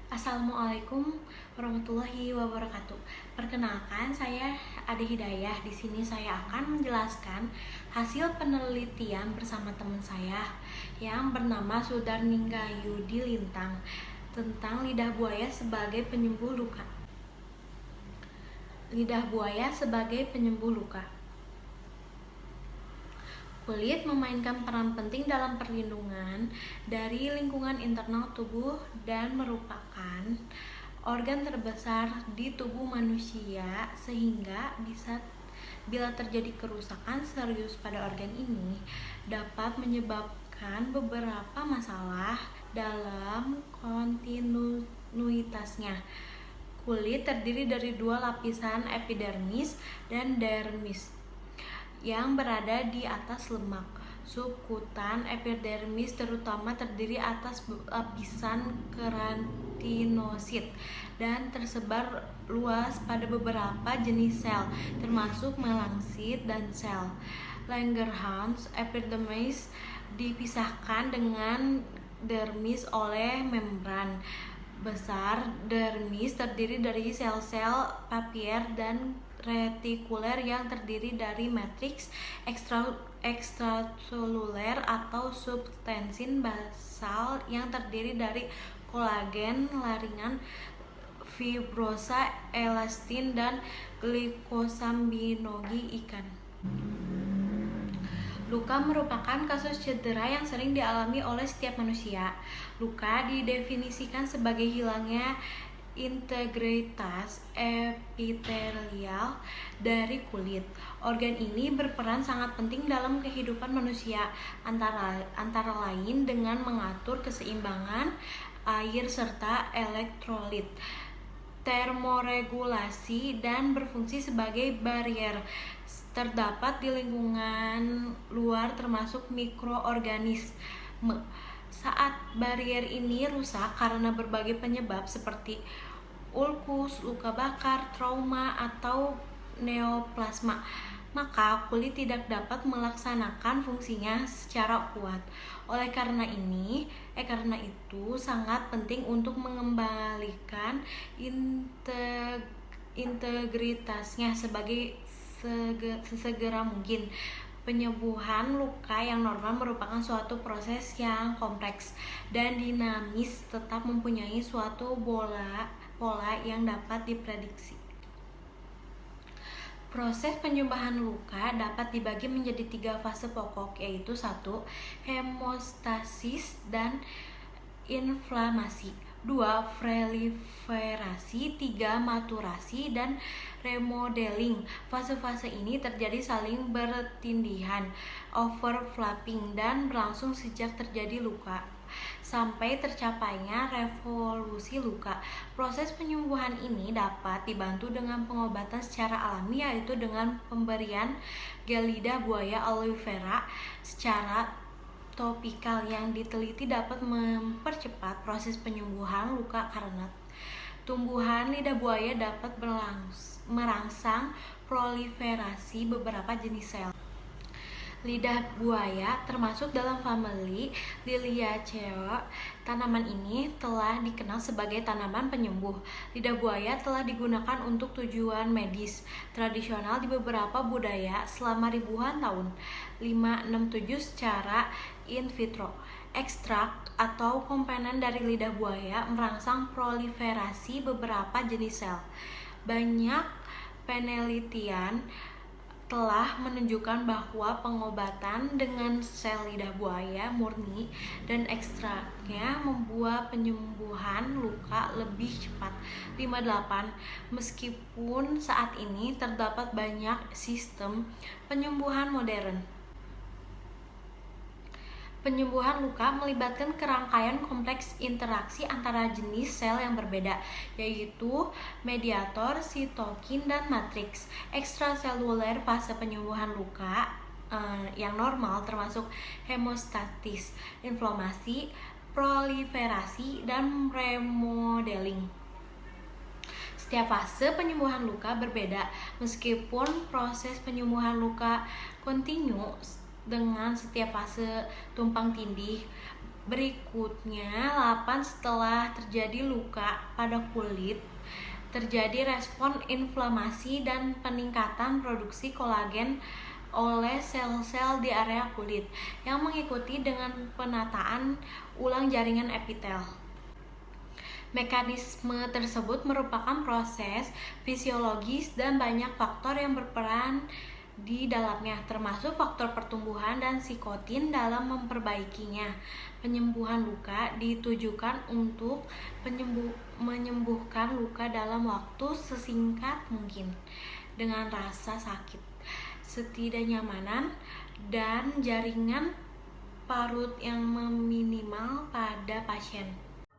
Assalamualaikum warahmatullahi wabarakatuh. Perkenalkan, saya Ade Hidayah. Di sini saya akan menjelaskan hasil penelitian bersama teman saya yang bernama Sudarningga Yudi Lintang tentang lidah buaya sebagai penyembuh luka. Lidah buaya sebagai penyembuh luka. Kulit memainkan peran penting dalam perlindungan dari lingkungan internal tubuh dan merupakan organ terbesar di tubuh manusia, sehingga bila terjadi kerusakan serius pada organ ini dapat menyebabkan beberapa masalah dalam kontinuitasnya. Kulit terdiri dari dua lapisan, epidermis dan dermis, yang berada di atas lemak. Subkutan epidermis terutama terdiri atas lapisan keratinosit dan tersebar luas pada beberapa jenis sel, termasuk melangsit dan sel Langerhans. Epidermis dipisahkan dengan dermis oleh membran besar. Dermis terdiri dari sel-sel papier dan retikuler yang terdiri dari matriks ekstraseluler atau substansi basal yang terdiri dari kolagen, laringan, fibrosa, elastin, dan glikosaminogi ikan. Luka merupakan kasus cedera yang sering dialami oleh setiap manusia. Luka didefinisikan sebagai hilangnya integritas epitelial dari kulit. Organ ini berperan sangat penting dalam kehidupan manusia, antara lain dengan mengatur keseimbangan air serta elektrolit, termoregulasi, dan berfungsi sebagai barier terdapat di lingkungan luar termasuk mikroorganisme. Saat barier ini rusak karena berbagai penyebab seperti ulkus, luka bakar, trauma, atau neoplasma, maka kulit tidak dapat melaksanakan fungsinya secara kuat. Karena itu sangat penting untuk mengembalikan integritasnya sesegera mungkin. Penyembuhan luka yang normal merupakan suatu proses yang kompleks dan dinamis, tetap mempunyai suatu pola yang dapat diprediksi. Proses penyembuhan luka dapat dibagi menjadi 3 fase pokok, yaitu 1. Hemostasis dan inflamasi, 2. Proliferasi, 3. Maturasi dan remodeling. Fase-fase ini terjadi saling bertindihan, overlapping, dan berlangsung sejak terjadi luka sampai tercapainya revolusi luka. Proses penyembuhan ini dapat dibantu dengan pengobatan secara alami, yaitu dengan pemberian gel lidah buaya aloe vera secara topikal yang diteliti dapat mempercepat proses penyembuhan luka karena tumbuhan lidah buaya dapat merangsang proliferasi beberapa jenis sel. Lidah buaya termasuk dalam famili Liliaceae. Tanaman ini telah dikenal sebagai tanaman penyembuh. Lidah buaya telah digunakan untuk tujuan medis tradisional di beberapa budaya selama ribuan tahun. 567 secara in vitro. Ekstrak atau komponen dari lidah buaya merangsang proliferasi beberapa jenis sel. Banyak penelitian telah menunjukkan bahwa pengobatan dengan sel lidah buaya murni dan ekstraknya membuat penyembuhan luka lebih cepat. 58. Meskipun saat ini terdapat banyak sistem penyembuhan modern, penyembuhan luka melibatkan kerangkaian kompleks interaksi antara jenis sel yang berbeda, yaitu mediator, sitokin, dan matriks. Ekstraseluler fase penyembuhan luka yang normal termasuk hemostasis, inflamasi, proliferasi, dan remodeling. Setiap fase penyembuhan luka berbeda, meskipun proses penyembuhan luka kontinu dengan setiap fase tumpang tindih Berikutnya, 8 setelah terjadi luka pada kulit, terjadi respon inflamasi dan peningkatan produksi kolagen oleh sel-sel di area kulit yang mengikuti dengan penataan ulang jaringan epitel. Mekanisme tersebut merupakan proses fisiologis dan banyak faktor yang berperan di dalamnya, termasuk faktor pertumbuhan dan sitokin dalam memperbaikinya. Penyembuhan luka ditujukan untuk menyembuhkan luka dalam waktu sesingkat mungkin dengan rasa sakit, ketidaknyamanan, dan jaringan parut yang minimal pada pasien.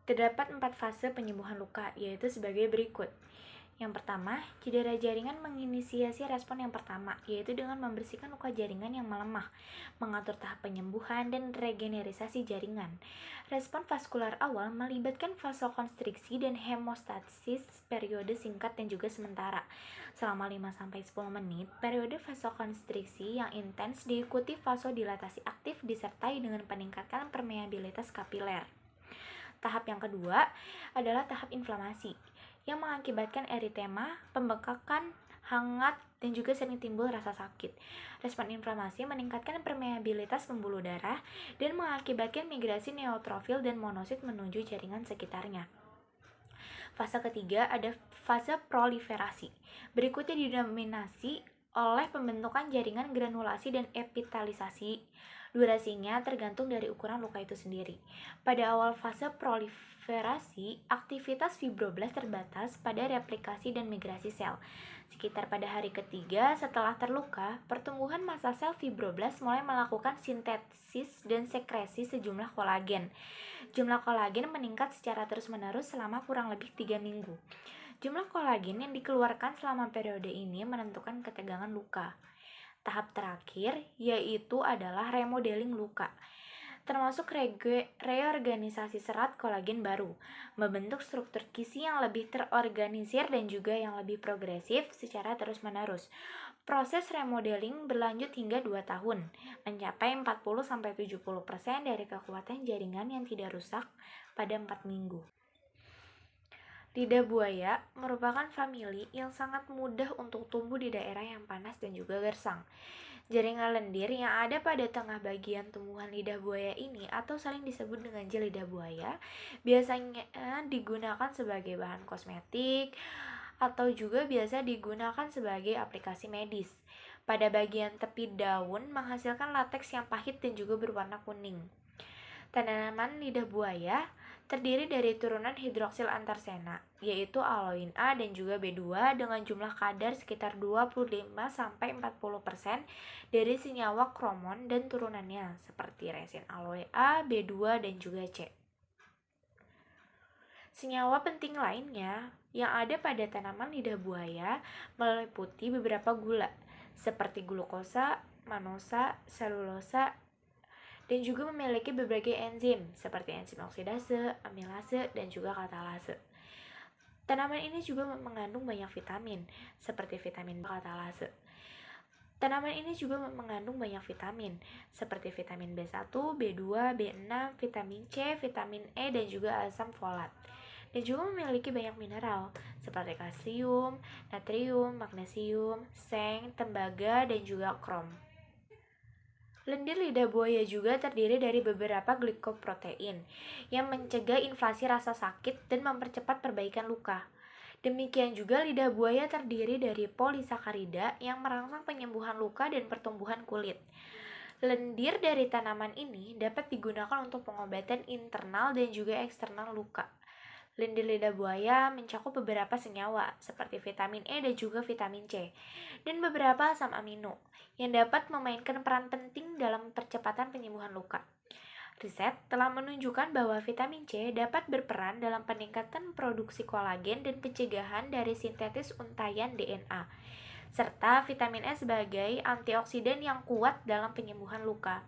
Terdapat 4 fase penyembuhan luka, yaitu sebagai berikut. Yang pertama, cedera jaringan menginisiasi respon yang pertama, yaitu dengan membersihkan luka jaringan yang melemah, mengatur tahap penyembuhan, dan regenerasi jaringan. Respon vaskular awal melibatkan vasokonstriksi dan hemostasis periode singkat dan juga sementara. Selama 5-10 menit, periode vasokonstriksi yang intens diikuti vasodilatasi aktif disertai dengan peningkatan permeabilitas kapiler. Tahap yang kedua adalah tahap inflamasi, yang mengakibatkan eritema, pembekakan, hangat, dan juga sering timbul rasa sakit. Respon inflamasi meningkatkan permeabilitas pembuluh darah dan mengakibatkan migrasi neutrofil dan monosit menuju jaringan sekitarnya. Fase ketiga ada fase proliferasi. Berikutnya didominasi oleh pembentukan jaringan granulasi dan epitalisasi. Durasinya tergantung dari ukuran luka itu sendiri. Pada awal fase proliferasi, aktivitas fibroblast terbatas pada replikasi dan migrasi sel. Sekitar pada hari ketiga setelah terluka, pertumbuhan massa sel fibroblast mulai melakukan sintesis dan sekresi sejumlah kolagen. Jumlah kolagen meningkat secara terus-menerus selama kurang lebih 3 minggu. Jumlah kolagen yang dikeluarkan selama periode ini menentukan ketegangan luka. Tahap terakhir yaitu adalah remodeling luka, termasuk reorganisasi serat kolagen baru, membentuk struktur kisi yang lebih terorganisir dan juga yang lebih progresif secara terus-menerus. Proses remodeling berlanjut hingga 2 tahun, mencapai 40-70% dari kekuatan jaringan yang tidak rusak pada 4 minggu. Lidah buaya merupakan famili yang sangat mudah untuk tumbuh di daerah yang panas dan juga gersang. Jaringan lendir yang ada pada tengah bagian tumbuhan lidah buaya ini atau sering disebut dengan gel lidah buaya biasanya digunakan sebagai bahan kosmetik atau juga biasa digunakan sebagai aplikasi medis. Pada bagian tepi daun menghasilkan lateks yang pahit dan juga berwarna kuning. Tanaman lidah buaya terdiri dari turunan hidroksil antarsena, yaitu aloin A dan juga B2 dengan jumlah kadar sekitar 25-40% dari senyawa kromon dan turunannya seperti resin aloe A, B2, dan juga C. Senyawa penting lainnya yang ada pada tanaman lidah buaya meliputi beberapa gula, seperti glukosa, manosa, selulosa, dan juga memiliki berbagai enzim seperti enzim oksidase, amilase, dan juga katalase. Tanaman ini juga mengandung banyak vitamin seperti vitamin katalase. Tanaman ini juga mengandung banyak vitamin seperti vitamin B1, B2, B6, vitamin C, vitamin E, dan juga asam folat. Dan juga memiliki banyak mineral seperti kalsium, natrium, magnesium, seng, tembaga, dan juga krom. Lendir lidah buaya juga terdiri dari beberapa glikoprotein yang mencegah inflasi rasa sakit dan mempercepat perbaikan luka. Demikian juga lidah buaya terdiri dari polisakarida yang merangsang penyembuhan luka dan pertumbuhan kulit. Lendir dari tanaman ini dapat digunakan untuk pengobatan internal dan juga eksternal luka. Lendir lidah buaya mencakup beberapa senyawa seperti vitamin E dan juga vitamin C, dan beberapa asam amino yang dapat memainkan peran penting dalam percepatan penyembuhan luka. Riset telah menunjukkan bahwa vitamin C dapat berperan dalam peningkatan produksi kolagen dan pencegahan dari sintesis untaian DNA, serta vitamin E sebagai antioksidan yang kuat dalam penyembuhan luka.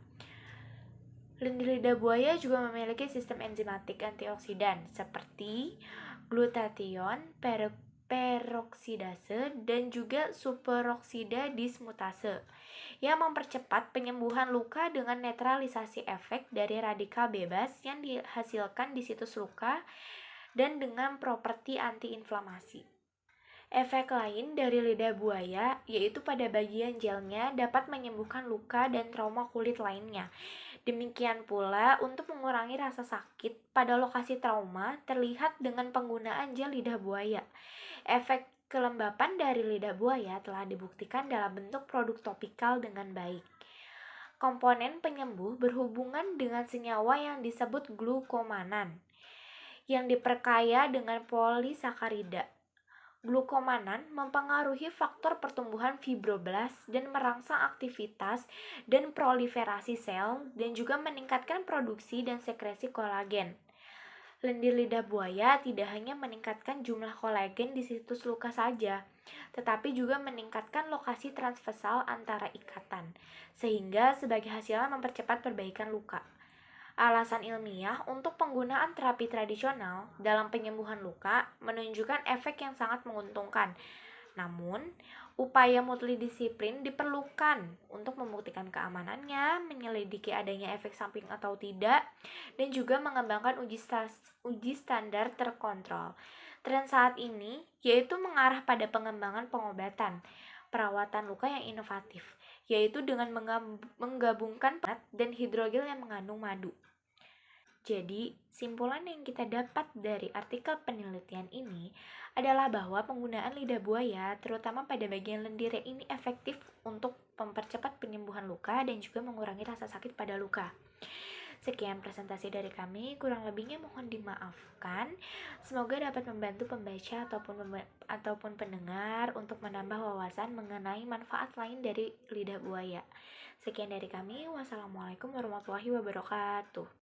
Lendir lidah buaya juga memiliki sistem enzimatik antioksidan seperti glutathione, peroksidase dan juga superoksida dismutase yang mempercepat penyembuhan luka dengan netralisasi efek dari radikal bebas yang dihasilkan di situs luka dan dengan properti antiinflamasi. Efek lain dari lidah buaya yaitu pada bagian gelnya dapat menyembuhkan luka dan trauma kulit lainnya. Demikian pula untuk mengurangi rasa sakit pada lokasi trauma terlihat dengan penggunaan gel lidah buaya. Efek kelembapan dari lidah buaya telah dibuktikan dalam bentuk produk topikal dengan baik. Komponen penyembuh berhubungan dengan senyawa yang disebut glukomanan yang diperkaya dengan polisakarida. Glukomanan mempengaruhi faktor pertumbuhan fibroblast dan merangsang aktivitas dan proliferasi sel dan juga meningkatkan produksi dan sekresi kolagen. Lendir lidah buaya tidak hanya meningkatkan jumlah kolagen di situs luka saja, tetapi juga meningkatkan lokasi transversal antara ikatan, sehingga sebagai hasilnya mempercepat perbaikan luka. Alasan ilmiah untuk penggunaan terapi tradisional dalam penyembuhan luka menunjukkan efek yang sangat menguntungkan. Namun, upaya multidisiplin diperlukan untuk membuktikan keamanannya, menyelidiki adanya efek samping atau tidak, dan juga mengembangkan uji standar terkontrol. Tren saat ini yaitu mengarah pada pengembangan pengobatan, perawatan luka yang inovatif, yaitu dengan menggabungkan dan hidrogel yang mengandung madu. Jadi, simpulan yang kita dapat dari artikel penelitian ini adalah bahwa penggunaan lidah buaya, terutama pada bagian lendirnya ini efektif untuk mempercepat penyembuhan luka dan juga mengurangi rasa sakit pada luka. Sekian presentasi dari kami, kurang lebihnya mohon dimaafkan. Semoga dapat membantu pembaca ataupun pendengar untuk menambah wawasan mengenai manfaat lain dari lidah buaya. Sekian dari kami, wassalamualaikum warahmatullahi wabarakatuh.